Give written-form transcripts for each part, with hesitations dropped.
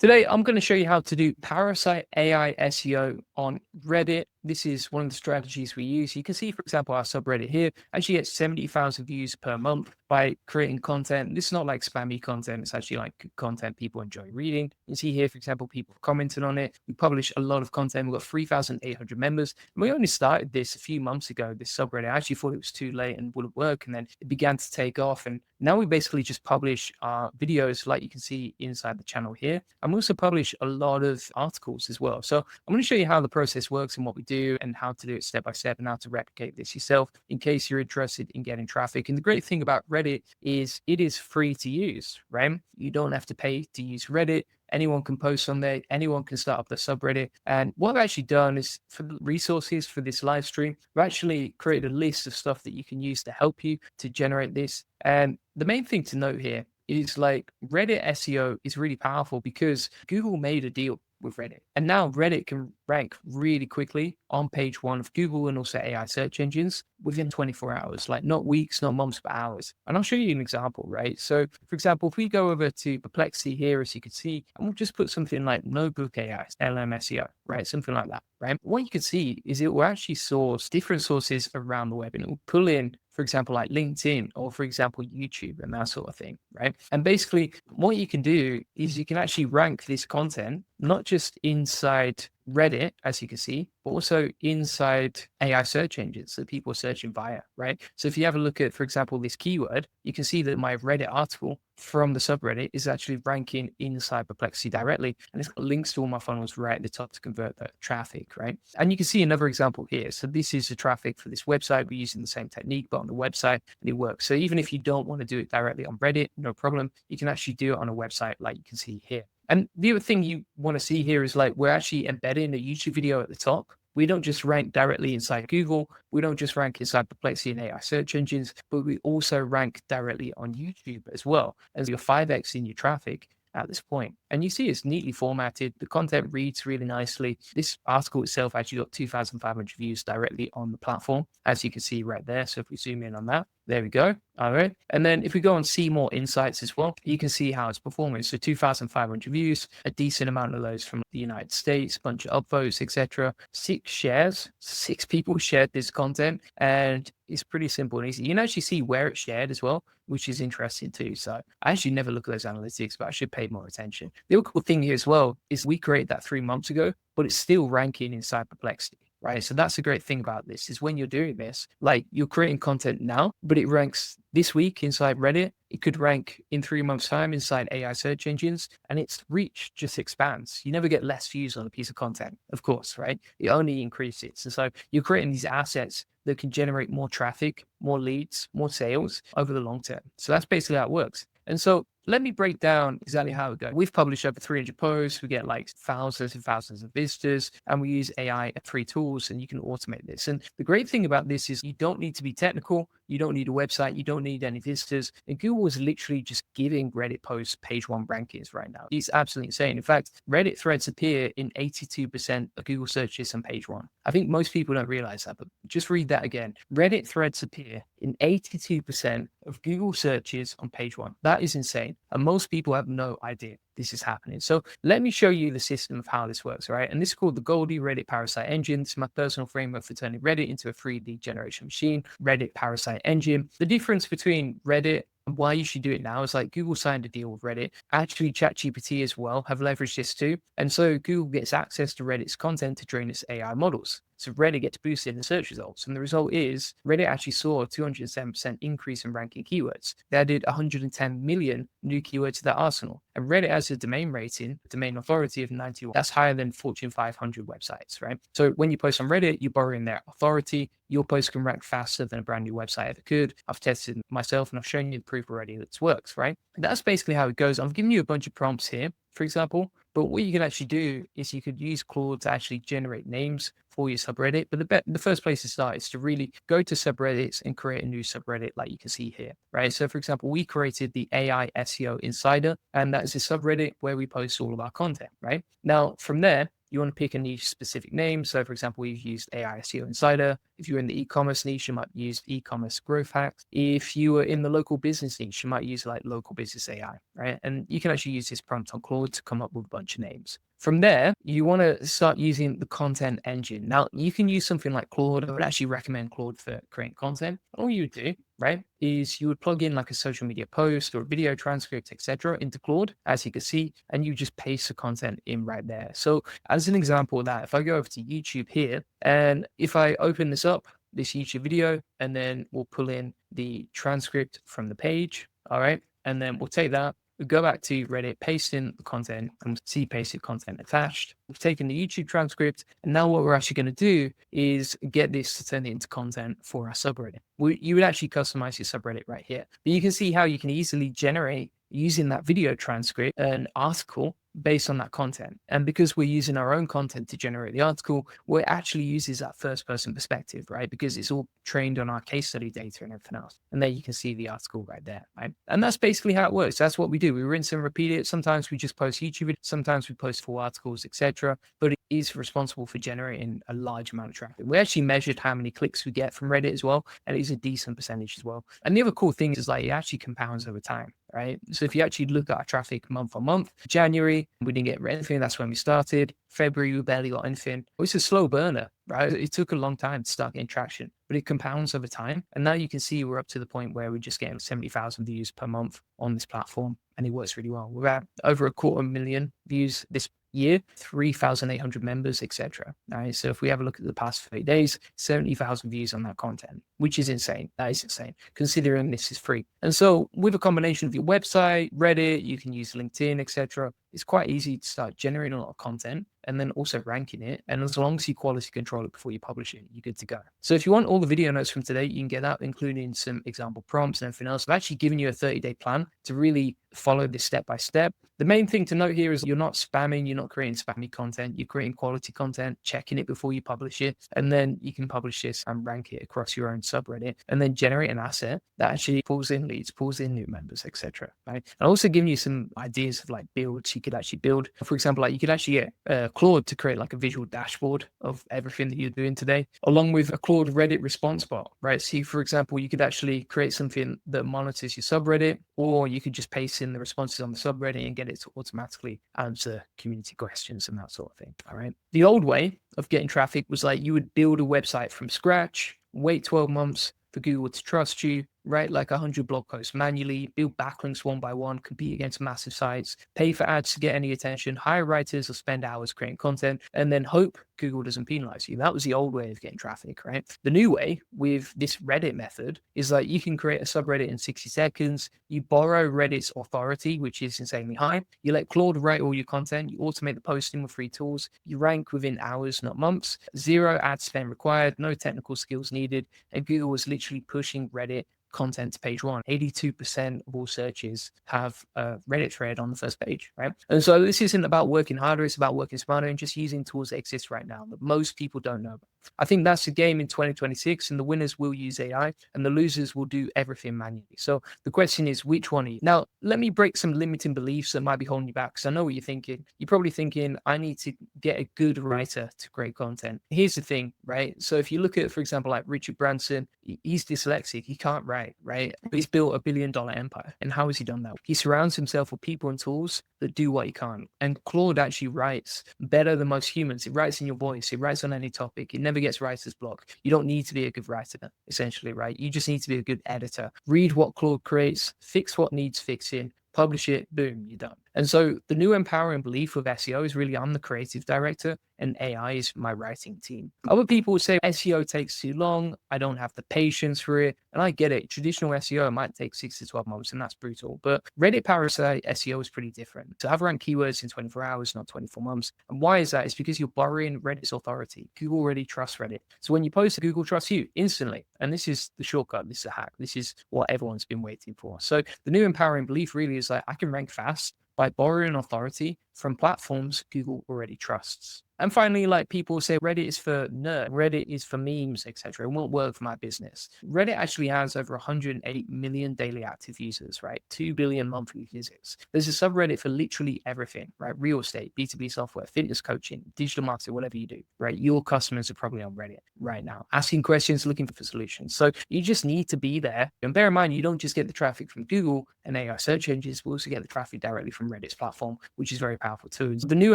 Today, I'm going to show you how to do Parasite AI SEO on Reddit. This is one of the strategies we use. You can see, for example, our subreddit here actually gets 70,000 views per month by creating content. This is not like spammy content. It's actually like content people enjoy reading. You see here, for example, people commenting on it. We publish a lot of content. We've got 3,800 members. And we only started this a few months ago, this subreddit. I actually thought it was too late and wouldn't work. And then it began to take off. And now we basically just publish our videos like you can see inside the channel here. And we also publish a lot of articles as well. So I'm going to show you how the process works and what we do and how to do it step by step and how to replicate this yourself in case you're interested in getting traffic. And the great thing about Reddit is it is free to use, right? You don't have to pay to use Reddit. Anyone can post on there. Anyone can start up the subreddit. And what I've actually done is for the resources for this live stream, I've actually created a list of stuff that you can use to help you to generate this. And the main thing to note here is like Reddit SEO is really powerful because Google made a deal with Reddit. And now Reddit can rank really quickly on page one of Google and also AI search engines within 24 hours, like not weeks, not months, but hours. And I'll show you an example, right? So for example, if we go over to Perplexity here, as you can see, and we'll just put something like Notebook AI, LMSEO, right? Something like that, right? What you can see is it will actually source different sources around the web and it will pull in, for example, like LinkedIn or for example, YouTube and that sort of thing, right? And basically what you can do is you can actually rank this content, not just inside Reddit, as you can see, but also inside AI search engines that people are searching via, right? So if you have a look at, for example, this keyword, you can see that my Reddit article from the subreddit is actually ranking inside Perplexity directly. And it's got links to all my funnels right at the top to convert the traffic, right? And you can see another example here. So this is the traffic for this website. We're using the same technique, but on the website, and it works. So even if you don't want to do it directly on Reddit, no problem. You can actually do it on a website like you can see here. And the other thing you want to see here is like we're actually embedding a YouTube video at the top. We don't just rank directly inside Google. We don't just rank inside Perplexity and AI search engines, but we also rank directly on YouTube as well, as you're 5x in your traffic at this point. And you see it's neatly formatted. The content reads really nicely. This article itself actually got 2,500 views directly on the platform, as you can see right there. So if we zoom in on that, there we go. All right. And then if we go and see more insights as well, you can see how it's performing. So 2,500 views, a decent amount of those from the United States, bunch of upvotes, etc. 6 shares, 6 people shared this content, and it's pretty simple and easy. You can actually see where it's shared as well, which is interesting too. So I actually never look at those analytics, but I should pay more attention. The other cool thing here as well is we created that 3 months ago, but it's still ranking inside Perplexity. Right. So that's the great thing about this is when you're doing this, like you're creating content now, but it ranks this week inside Reddit. It could rank in 3 months' time inside AI search engines, and its reach just expands. You never get less views on a piece of content, of course, right? It only increases. And so you're creating these assets that can generate more traffic, more leads, more sales over the long term. So that's basically how it works. And so let me break down exactly how it goes. We've published over 300 posts. We get like thousands and thousands of visitors, and we use AI and free tools, and you can automate this. And the great thing about this is you don't need to be technical. You don't need a website. You don't need any visitors. And Google is literally just giving Reddit posts page 1 rankings right now. It's absolutely insane. In fact, Reddit threads appear in 82% of Google searches on page 1. I think most people don't realize that, but just read that again. Reddit threads appear in 82% of Google searches on page 1. That is insane. And most people have no idea this is happening. So let me show you the system of how this works, right? And this is called the Goldie Reddit Parasite Engine. It's my personal framework for turning Reddit into a free lead generation machine, Reddit Parasite Engine. The difference between Reddit and why you should do it now is like Google signed a deal with Reddit. Actually, ChatGPT as well have leveraged this too. And so Google gets access to Reddit's content to train its AI models. So Reddit gets boosted in search results. And the result is Reddit actually saw a 207% increase in ranking keywords. They added 110 million new keywords to their arsenal. And Reddit has a domain rating, domain authority of 91. That's higher than Fortune 500 websites, right? So when you post on Reddit, you're borrowing their authority. Your post can rank faster than a brand new website ever could. I've tested it myself and I've shown you the proof already that this works, right? And that's basically how it goes. I've given you a bunch of prompts here, for example, but what you can actually do is you could use Claude to actually generate names for your subreddit. But the first place to start is to really go to subreddits and create a new subreddit like you can see here, right? So for example, we created the AI SEO Insider, and that is a subreddit where we post all of our content, right? Now from there, you want to pick a niche specific name. So for example, we've used AI SEO Insider. If you're in the e-commerce niche, you might use e-commerce growth hacks. If you were in the local business niche, you might use like local business AI, right? And you can actually use this prompt on Claude to come up with a bunch of names. From there, you want to start using the content engine. Now, you can use something like Claude. I would actually recommend Claude for creating content. All you would do, right, is you would plug in like a social media post or a video transcript, etc., into Claude, as you can see, and you just paste the content in right there. So, as an example of that, if I go over to YouTube here, and if I open this up, this YouTube video, and then we'll pull in the transcript from the page, all right, and then we'll take that. We go back to Reddit, paste in the content, and see pasted content attached. We've taken the YouTube transcript, and now what we're actually going to do is get this to turn it into content for our subreddit. You would actually customize your subreddit right here. But you can see how you can easily generate, using that video transcript, an article based on that content. And because we're using our own content to generate the article, we're actually uses that first person perspective, right? Because it's all trained on our case study data and everything else. And there you can see the article right there, right? And that's basically how it works. That's what we do. We rinse and repeat it. Sometimes we just post YouTube videos, sometimes we post full articles, etc. But it is responsible for generating a large amount of traffic. We actually measured how many clicks we get from Reddit as well, and it is a decent percentage as well. And the other cool thing is like it actually compounds over time, right? So if you actually look at our traffic month on month, January, we didn't get anything. That's when we started. February, we barely got anything. It's a slow burner, right? It took a long time to start getting traction, but it compounds over time. And now you can see we're up to the point where we're just getting 70,000 views per month on this platform, and it works really well. We're at over 250,000 views this year, 3,800 members, etc. Right? So if we have a look at the past 30 days, 70,000 views on that content, which is insane. That is insane, considering this is free. And so with a combination of your website, Reddit, you can use LinkedIn, etc., it's quite easy to start generating a lot of content and then also ranking it. And as long as you quality control it before you publish it, you're good to go. So if you want all the video notes from today, you can get that, including some example prompts and everything else. I've actually given you a 30-day plan to really follow this step by step. The main thing to note here is you're not spamming, you're not creating spammy content, you're creating quality content, checking it before you publish it, and then you can publish this and rank it across your own subreddit, and then generate an asset that actually pulls in leads, pulls in new members, etc. Right? And also giving you some ideas of like builds you could actually build. For example, like you could actually get Claude to create like a visual dashboard of everything that you're doing today, along with a Claude Reddit response bot, right? So for example, you could actually create something that monitors your subreddit, or you could just paste in the responses on the subreddit and get it to automatically answer community questions and that sort of thing. All right. The old way of getting traffic was like you would build a website from scratch, wait 12 months for Google to trust you, write like 100 blog posts manually, build backlinks one by one, compete against massive sites, pay for ads to get any attention, hire writers or spend hours creating content, and then hope Google doesn't penalize you. That was the old way of getting traffic, right? The new way with this Reddit method is like you can create a subreddit in 60 seconds. You borrow Reddit's authority, which is insanely high. You let Claude write all your content. You automate the posting with free tools. You rank within hours, not months. Zero ad spend required, no technical skills needed. And Google was literally pushing Reddit content to page one. 82% of all searches have a Reddit thread on the first page, right? And so this isn't about working harder, it's about working smarter and just using tools that exist right now that most people don't know about. I think that's the game in 2026, and the winners will use AI and the losers will do everything manually. So the question is, which one are you? Now, let me break some limiting beliefs that might be holding you back, because I know what you're thinking. You're probably thinking, I need to get a good writer to create content. Here's the thing, right? So if you look at, for example, like Richard Branson, he's dyslexic, he can't write, right? But he's built $1 billion empire. And how has he done that? He surrounds himself with people and tools that do what he can't. And Claude actually writes better than most humans. It writes in your voice, it writes on any topic, it never gets writer's block. You don't need to be a good writer, essentially, right? You just need to be a good editor. Read what Claude creates, fix what needs fixing, publish it, boom, you're done. And so the new empowering belief of SEO is really I'm the creative director and AI is my writing team. Other people would say SEO takes too long. I don't have the patience for it. And I get it. Traditional SEO might take 6 to 12 months and that's brutal. But Reddit Parasite SEO is pretty different. So I've ranked keywords in 24 hours, not 24 months. And why is that? It's because you're borrowing Reddit's authority. Google already trusts Reddit. So when you post, Google trusts you instantly. And this is the shortcut. This is a hack. This is what everyone's been waiting for. So the new empowering belief really is like I can rank fast by borrowing authority from platforms Google already trusts. And finally, like people say, Reddit is for nerd, Reddit is for memes, etc. It won't work for my business. Reddit actually has over 108 million daily active users, right? 2 billion monthly visits. There's a subreddit for literally everything, right? Real estate, B2B software, fitness coaching, digital marketing, whatever you do, right? Your customers are probably on Reddit right now, asking questions, looking for solutions. So you just need to be there. And bear in mind, you don't just get the traffic from Google and AI search engines, we also get the traffic directly from Reddit's platform, which is very powerful too. The new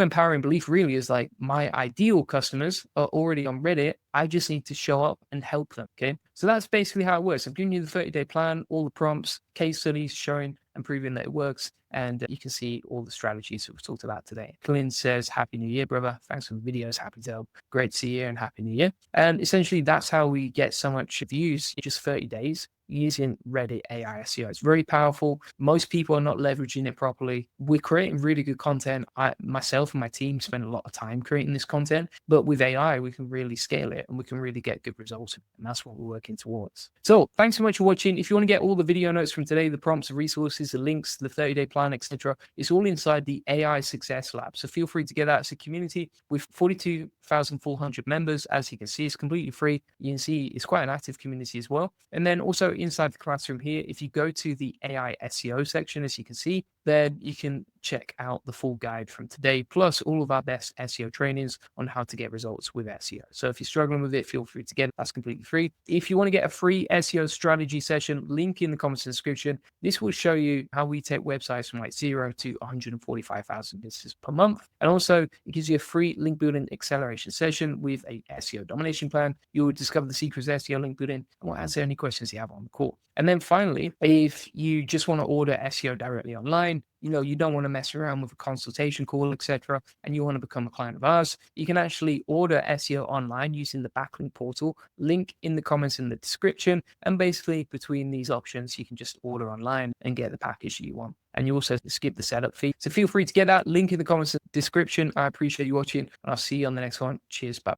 empowering belief really is like my ideal customers are already on Reddit. I just need to show up and help them. Okay. So that's basically how it works. I've given you the 30-day plan, all the prompts, case studies showing and proving that it works. And you can see all the strategies that we've talked about today. Clint says, Happy New Year, brother. Thanks for the videos. Happy to help. Great to see you and Happy New Year. And essentially, that's how we get so much views in just 30 days using Reddit AI SEO. It's very powerful. Most people are not leveraging it properly. We're creating really good content. Myself and my team spend a lot of time creating this content, but with AI, we can really scale it and we can really get good results. And that's what we're working towards. So thanks so much for watching. If you want to get all the video notes from today, the prompts, the resources, the links, the 30-day plan, etc., it's all inside the AI Success Lab. So feel free to get that. It's a community with 42,400 members. As you can see, it's completely free. You can see it's quite an active community as well. And then also inside the classroom here, if you go to the AI SEO section, as you can see, then you can check out the full guide from today, plus all of our best SEO trainings on how to get results with SEO. So if you're struggling with it, feel free to get it. That's completely free. If you want to get a free SEO strategy session, link in the comments and description. This will show you how we take websites from like 0 to 145,000 visitors per month. And also it gives you a free link building acceleration session with a SEO domination plan. You will discover the secrets of SEO link building and we'll answer any questions you have on the call. And then finally, if you just want to order SEO directly online, you don't want to mess around with a consultation call, etc., and you want to become a client of ours, you can actually order SEO online using the backlink portal, link in the comments in the description. And basically between these options, you can just order online and get the package you want. And you also skip the setup fee. So feel free to get that link in the comments and description. I appreciate you watching and I'll see you on the next one. Cheers. Bye.